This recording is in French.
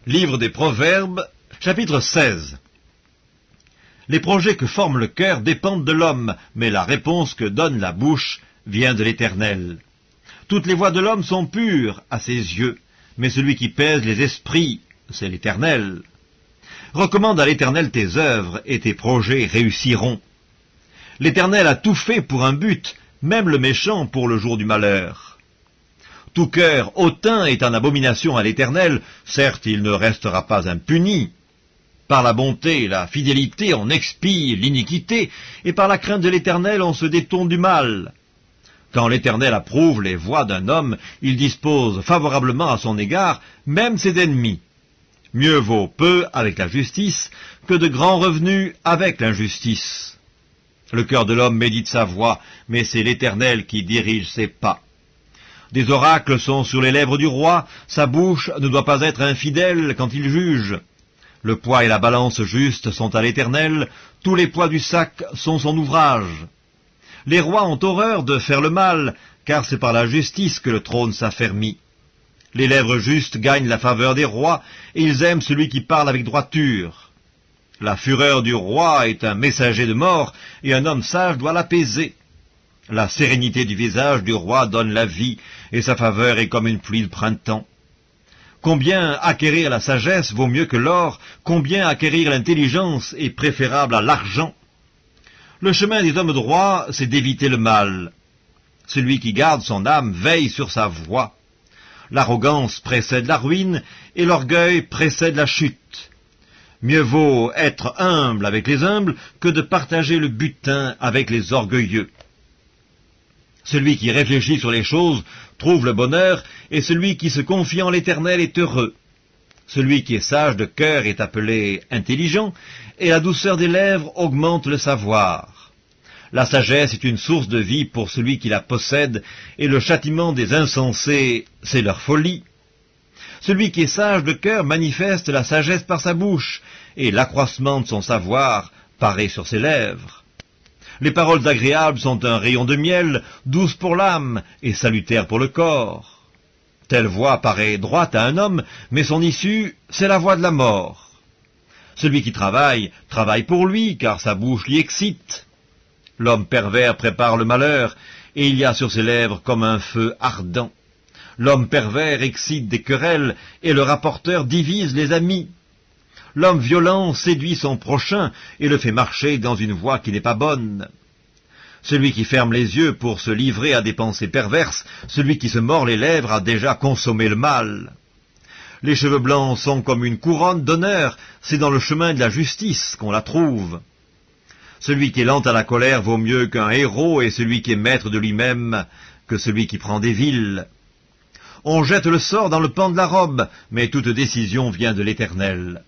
Livre des Proverbes, chapitre 16. Les projets que forme le cœur dépendent de l'homme, mais la réponse que donne la bouche vient de l'Éternel. Toutes les voies de l'homme sont pures à ses yeux, mais celui qui pèse les esprits, c'est l'Éternel. Recommande à l'Éternel tes œuvres, et tes projets réussiront. L'Éternel a tout fait pour un but, même le méchant pour le jour du malheur. Tout cœur hautain est en abomination à l'Éternel, certes il ne restera pas impuni. Par la bonté et la fidélité on expie l'iniquité, et par la crainte de l'Éternel on se détourne du mal. Quand l'Éternel approuve les voies d'un homme, il dispose favorablement à son égard, même ses ennemis. Mieux vaut peu avec la justice que de grands revenus avec l'injustice. Le cœur de l'homme médite sa voie, mais c'est l'Éternel qui dirige ses pas. Des oracles sont sur les lèvres du roi, sa bouche ne doit pas être infidèle quand il juge. Le poids et la balance juste sont à l'Éternel, tous les poids du sac sont son ouvrage. Les rois ont horreur de faire le mal, car c'est par la justice que le trône s'affermit. Les lèvres justes gagnent la faveur des rois, et ils aiment celui qui parle avec droiture. La fureur du roi est un messager de mort, et un homme sage doit l'apaiser. La sérénité du visage du roi donne la vie, et sa faveur est comme une pluie de printemps. Combien acquérir la sagesse vaut mieux que l'or, combien acquérir l'intelligence est préférable à l'argent. Le chemin des hommes droits, c'est d'éviter le mal. Celui qui garde son âme veille sur sa voie. L'arrogance précède la ruine, et l'orgueil précède la chute. Mieux vaut être humble avec les humbles que de partager le butin avec les orgueilleux. Celui qui réfléchit sur les choses trouve le bonheur, et celui qui se confie en l'Éternel est heureux. Celui qui est sage de cœur est appelé intelligent, et la douceur des lèvres augmente le savoir. La sagesse est une source de vie pour celui qui la possède, et le châtiment des insensés, c'est leur folie. Celui qui est sage de cœur manifeste la sagesse par sa bouche, et l'accroissement de son savoir paraît sur ses lèvres. Les paroles agréables sont un rayon de miel, douces pour l'âme et salutaires pour le corps. Telle voie paraît droite à un homme, mais son issue, c'est la voie de la mort. Celui qui travaille, travaille pour lui, car sa bouche l'y excite. L'homme pervers prépare le malheur, et il y a sur ses lèvres comme un feu ardent. L'homme pervers excite des querelles, et le rapporteur divise les amis. L'homme violent séduit son prochain et le fait marcher dans une voie qui n'est pas bonne. Celui qui ferme les yeux pour se livrer à des pensées perverses, celui qui se mord les lèvres a déjà consommé le mal. Les cheveux blancs sont comme une couronne d'honneur, c'est dans le chemin de la justice qu'on la trouve. Celui qui est lent à la colère vaut mieux qu'un héros, et celui qui est maître de lui-même que celui qui prend des villes. On jette le sort dans le pan de la robe, mais toute décision vient de l'Éternel.